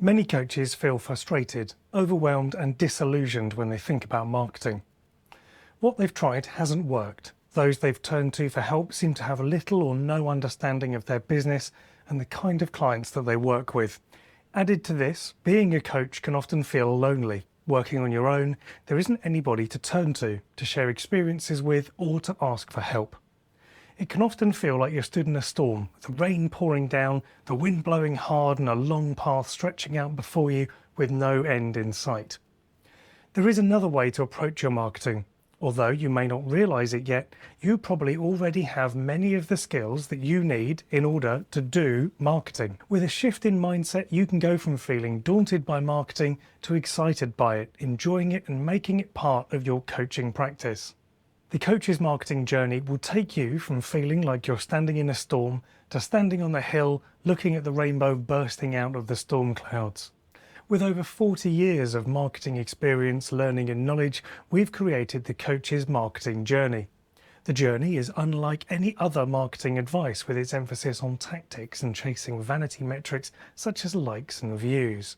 Many coaches feel frustrated, overwhelmed and disillusioned when they think about marketing. What they've tried hasn't worked. Those they've turned to for help seem to have little or no understanding of their business and the kind of clients that they work with. Added to this, being a coach can often feel lonely. Working on your own, there isn't anybody to turn to share experiences with, or to ask for help. It can often feel like you're stood in a storm, with the rain pouring down, the wind blowing hard and a long path stretching out before you with no end in sight. There is another way to approach your marketing. Although you may not realise it yet, you probably already have many of the skills that you need in order to do marketing. With a shift in mindset, you can go from feeling daunted by marketing to excited by it, enjoying it and making it part of your coaching practice. The coach's marketing journey will take you from feeling like you're standing in a storm to standing on the hill, looking at the rainbow bursting out of the storm clouds. With over 40 years of marketing experience, learning and knowledge, we've created the coach's marketing journey. The journey is unlike any other marketing advice, with its emphasis on tactics and chasing vanity metrics such as likes and views.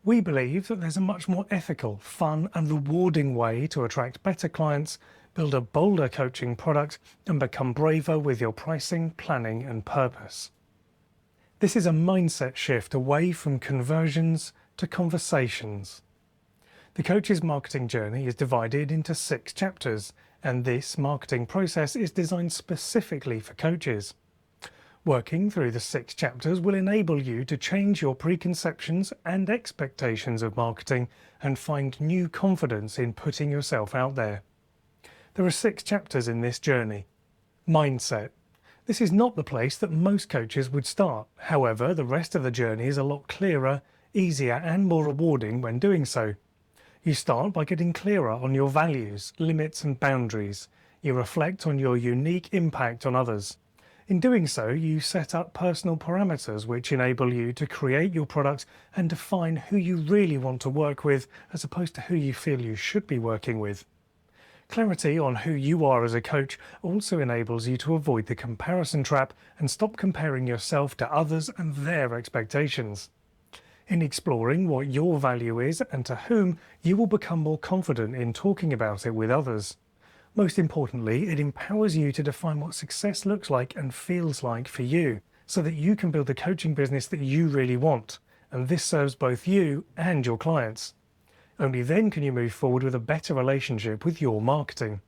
We believe that there's a much more ethical, fun and rewarding way to attract better clients, build a bolder coaching product and become braver with your pricing, planning and purpose. This is a mindset shift away from conversions to conversations. The coach's marketing journey is divided into 6 chapters, and this marketing process is designed specifically for coaches. Working through the 6 chapters will enable you to change your preconceptions and expectations of marketing and find new confidence in putting yourself out there. There are 6 chapters in this journey. Mindset. This is not the place that most coaches would start. However, the rest of the journey is a lot clearer, easier and more rewarding when doing so. You start by getting clearer on your values, limits and boundaries. You reflect on your unique impact on others. In doing so, you set up personal parameters which enable you to create your product and define who you really want to work with, as opposed to who you feel you should be working with. Clarity on who you are as a coach also enables you to avoid the comparison trap and stop comparing yourself to others and their expectations. In exploring what your value is and to whom, you will become more confident in talking about it with others. Most importantly, it empowers you to define what success looks like and feels like for you, so that you can build the coaching business that you really want, and this serves both you and your clients. Only then can you move forward with a better relationship with your marketing.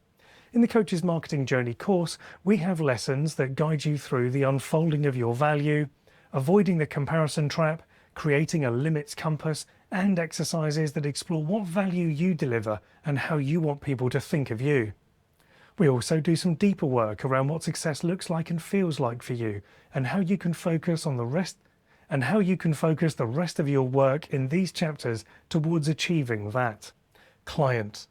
In the Coach's Marketing Journey course, we have lessons that guide you through the unfolding of your value, avoiding the comparison trap, creating a limits compass, and exercises that explore what value you deliver and how you want people to think of you. We also do some deeper work around what success looks like and feels like for you, and how you can focus the rest of your work in these chapters towards achieving that. Client.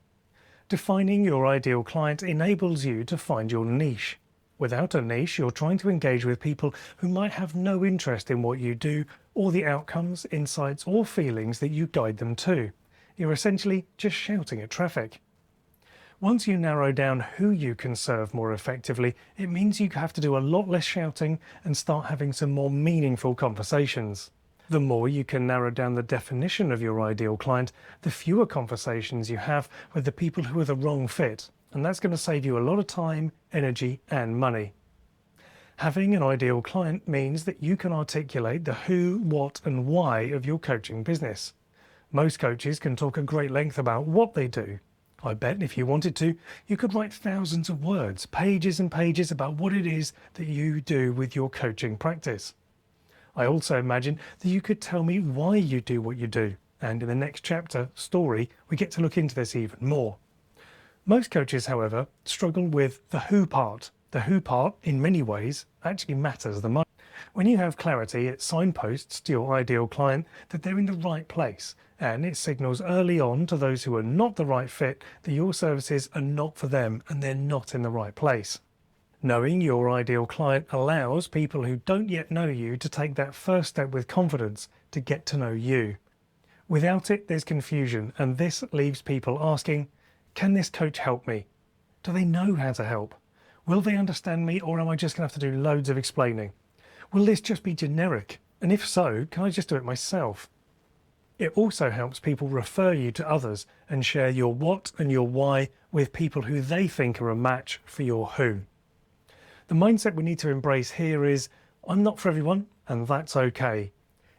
Defining your ideal client enables you to find your niche. Without a niche, you're trying to engage with people who might have no interest in what you do or the outcomes, insights or feelings that you guide them to. You're essentially just shouting at traffic. Once you narrow down who you can serve more effectively, it means you have to do a lot less shouting and start having some more meaningful conversations. The more you can narrow down the definition of your ideal client, the fewer conversations you have with the people who are the wrong fit, and that's going to save you a lot of time, energy and money. Having an ideal client means that you can articulate the who, what and why of your coaching business. Most coaches can talk at great length about what they do. I bet if you wanted to, you could write thousands of words, pages and pages about what it is that you do with your coaching practice. I also imagine that you could tell me why you do what you do, and in the next chapter, story, we get to look into this even more. Most coaches, however, struggle with the who part. The who part, in many ways, actually matters the most. When you have clarity, it signposts to your ideal client that they're in the right place, and it signals early on to those who are not the right fit that your services are not for them and they're not in the right place. Knowing your ideal client allows people who don't yet know you to take that first step with confidence to get to know you. Without it, there's confusion, and this leaves people asking, can this coach help me? Do they know how to help? Will they understand me, or am I just going to have to do loads of explaining? Will this just be generic? And if so, can I just do it myself? It also helps people refer you to others and share your what and your why with people who they think are a match for your who. The mindset we need to embrace here is, I'm not for everyone, and that's okay.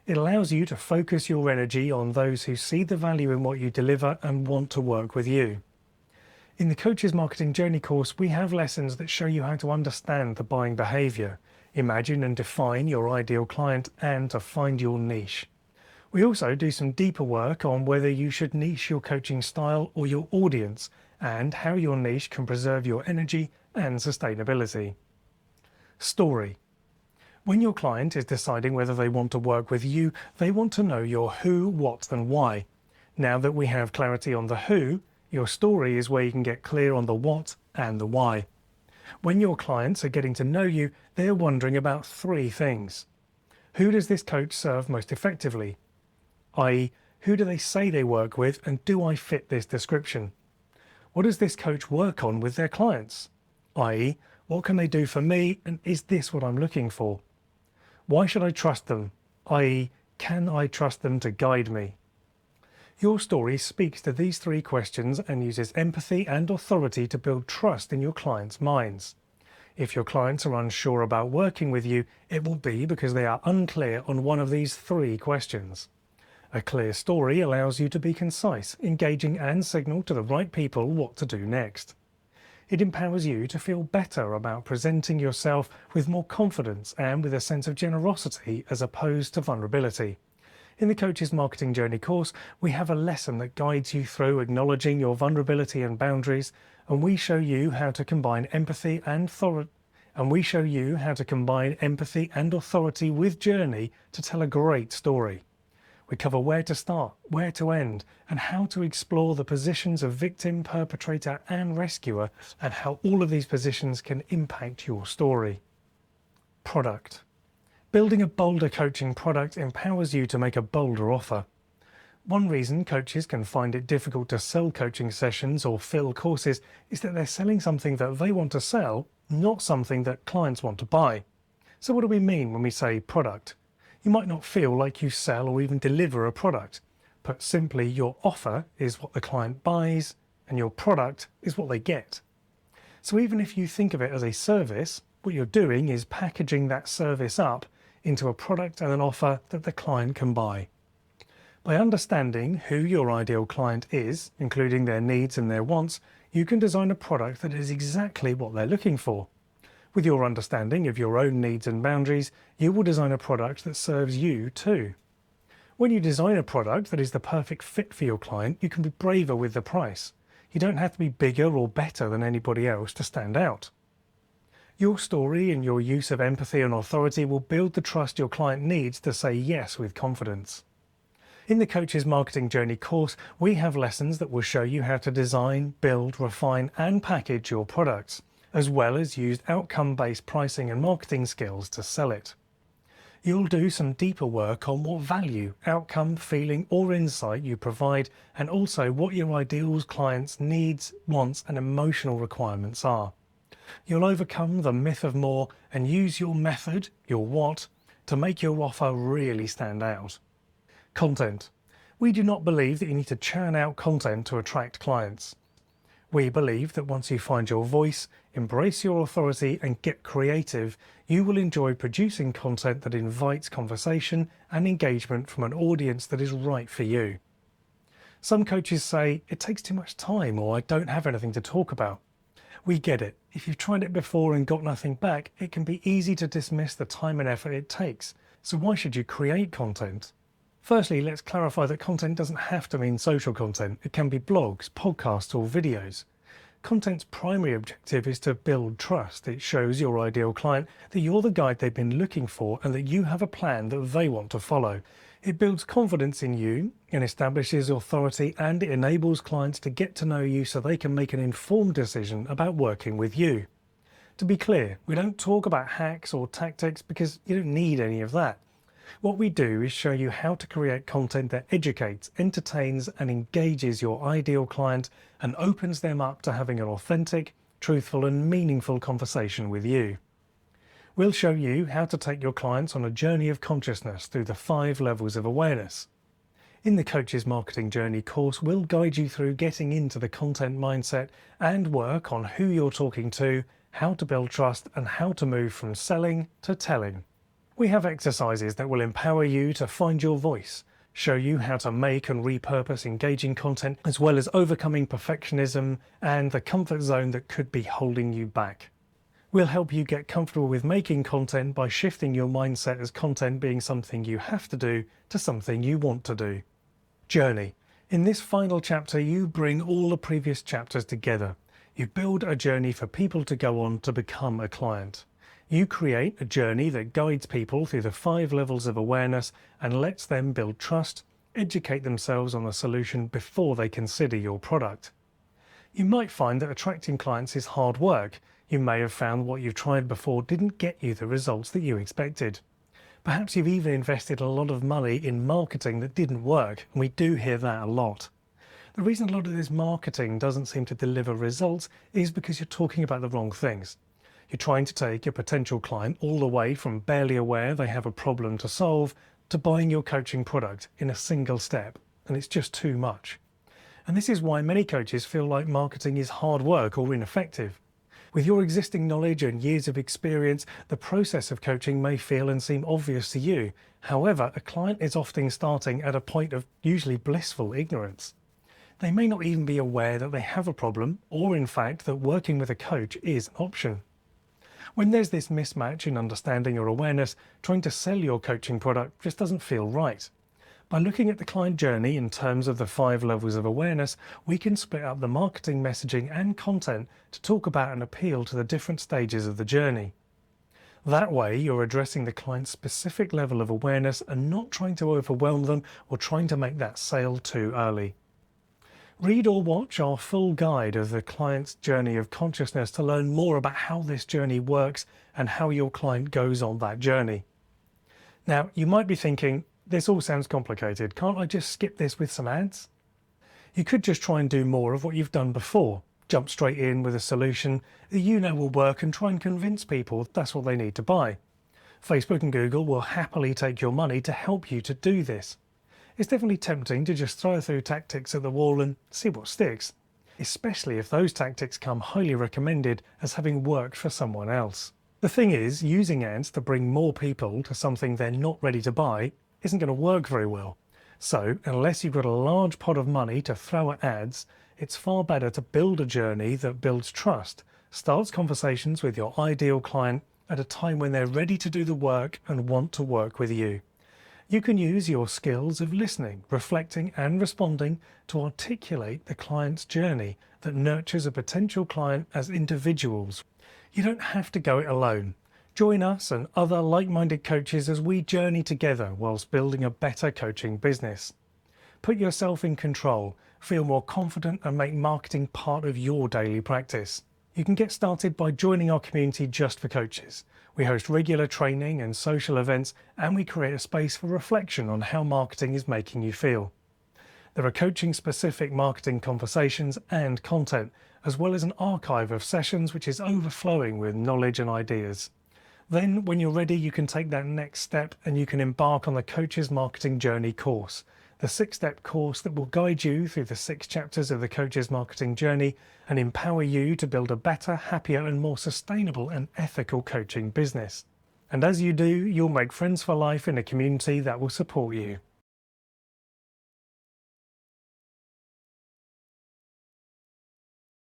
It allows you to focus your energy on those who see the value in what you deliver and want to work with you. In the Coach's Marketing Journey course, we have lessons that show you how to understand the buying behaviour, imagine and define your ideal client, and to find your niche. We also do some deeper work on whether you should niche your coaching style or your audience, and how your niche can preserve your energy and sustainability. Story. When your client is deciding whether they want to work with you, they want to know your who, what, and why. Now that we have clarity on the who, your story is where you can get clear on the what and the why. When your clients are getting to know you, they're wondering about three things. Who does this coach serve most effectively? i.e., who do they say they work with, and do I fit this description? What does this coach work on with their clients? i.e., what can they do for me, and is this what I'm looking for? Why should I trust them? i.e., can I trust them to guide me? Your story speaks to these three questions and uses empathy and authority to build trust in your clients' minds. If your clients are unsure about working with you, it will be because they are unclear on one of these three questions. A clear story allows you to be concise, engaging, and signal to the right people what to do next. It empowers you to feel better about presenting yourself with more confidence and with a sense of generosity as opposed to vulnerability. In the Coach's Marketing Journey course, we have a lesson that guides you through acknowledging your vulnerability and boundaries, and we show you how to combine empathy and authority with journey to tell a great story. We cover where to start, where to end, and how to explore the positions of victim, perpetrator, and rescuer, and how all of these positions can impact your story. Product. Building a bolder coaching product empowers you to make a bolder offer. One reason coaches can find it difficult to sell coaching sessions or fill courses is that they're selling something that they want to sell, not something that clients want to buy. So what do we mean when we say product? You might not feel like you sell or even deliver a product. Put simply, your offer is what the client buys and your product is what they get. So even if you think of it as a service, what you're doing is packaging that service up into a product and an offer that the client can buy. By understanding who your ideal client is, including their needs and their wants, you can design a product that is exactly what they're looking for. With your understanding of your own needs and boundaries, you will design a product that serves you too. When you design a product that is the perfect fit for your client, you can be braver with the price. You don't have to be bigger or better than anybody else to stand out. Your story and your use of empathy and authority will build the trust your client needs to say yes with confidence. In the Coach's Marketing Journey course, we have lessons that will show you how to design, build, refine, and package your products, as well as use outcome-based pricing and marketing skills to sell it. You'll do some deeper work on what value, outcome, feeling, or insight you provide, and also what your ideal client's needs, wants, and emotional requirements are. You'll overcome the myth of more and use your method, your what, to make your offer really stand out. Content. We do not believe that you need to churn out content to attract clients. We believe that once you find your voice, embrace your authority, and get creative, you will enjoy producing content that invites conversation and engagement from an audience that is right for you. Some coaches say, it takes too much time, or I don't have anything to talk about. We get it. If you've tried it before and got nothing back, it can be easy to dismiss the time and effort it takes. So why should you create content? Firstly, let's clarify that content doesn't have to mean social content. It can be blogs, podcasts, or videos. Content's primary objective is to build trust. It shows your ideal client that you're the guide they've been looking for and that you have a plan that they want to follow. It builds confidence in you and establishes authority, and it enables clients to get to know you so they can make an informed decision about working with you. To be clear, we don't talk about hacks or tactics because you don't need any of that. What we do is show you how to create content that educates, entertains, and engages your ideal client and opens them up to having an authentic, truthful, and meaningful conversation with you. We'll show you how to take your clients on a journey of consciousness through the 5 levels of awareness. In the Coach's Marketing Journey course, we'll guide you through getting into the content mindset and work on who you're talking to, how to build trust, and how to move from selling to telling. We have exercises that will empower you to find your voice, show you how to make and repurpose engaging content, as well as overcoming perfectionism and the comfort zone that could be holding you back. We'll help you get comfortable with making content by shifting your mindset as content being something you have to do to something you want to do. Journey. In this final chapter, you bring all the previous chapters together. You build a journey for people to go on to become a client. You create a journey that guides people through the 5 levels of awareness and lets them build trust, educate themselves on the solution before they consider your product. You might find that attracting clients is hard work. You may have found what you've tried before didn't get you the results that you expected. Perhaps you've even invested a lot of money in marketing that didn't work, and we do hear that a lot. The reason a lot of this marketing doesn't seem to deliver results is because you're talking about the wrong things. You're trying to take your potential client all the way from barely aware they have a problem to solve to buying your coaching product in a single step, and it's just too much. And this is why many coaches feel like marketing is hard work or ineffective. With your existing knowledge and years of experience, the process of coaching may feel and seem obvious to you. However, a client is often starting at a point of usually blissful ignorance. They may not even be aware that they have a problem, or in fact that working with a coach is an option. When there's this mismatch in understanding or awareness, trying to sell your coaching product just doesn't feel right. By looking at the client journey in terms of the 5 levels of awareness, we can split up the marketing messaging and content to talk about and appeal to the different stages of the journey. That way, you're addressing the client's specific level of awareness and not trying to overwhelm them or trying to make that sale too early. Read or watch our full guide of the client's journey of consciousness to learn more about how this journey works and how your client goes on that journey. Now, you might be thinking, this all sounds complicated. Can't I just skip this with some ads? You could just try and do more of what you've done before. Jump straight in with a solution that you know will work and try and convince people that's what they need to buy. Facebook and Google will happily take your money to help you to do this. It's definitely tempting to just throw a few tactics at the wall and see what sticks, especially if those tactics come highly recommended as having worked for someone else. The thing is, using ads to bring more people to something they're not ready to buy isn't going to work very well. So, unless you've got a large pot of money to throw at ads, it's far better to build a journey that builds trust, starts conversations with your ideal client at a time when they're ready to do the work and want to work with you. You can use your skills of listening, reflecting, and responding to articulate the client's journey that nurtures a potential client as individuals. You don't have to go it alone. Join us and other like-minded coaches as we journey together whilst building a better coaching business. Put yourself in control, feel more confident, and make marketing part of your daily practice. You can get started by joining our community just for coaches. We host regular training and social events, and we create a space for reflection on how marketing is making you feel. There are coaching-specific marketing conversations and content, as well as an archive of sessions which is overflowing with knowledge and ideas. Then, when you're ready, you can take that next step and you can embark on the Coach's Marketing Journey course, the 6-step course that will guide you through the 6 chapters of the Coach's Marketing Journey and empower you to build a better, happier, and more sustainable and ethical coaching business. And as you do, you'll make friends for life in a community that will support you.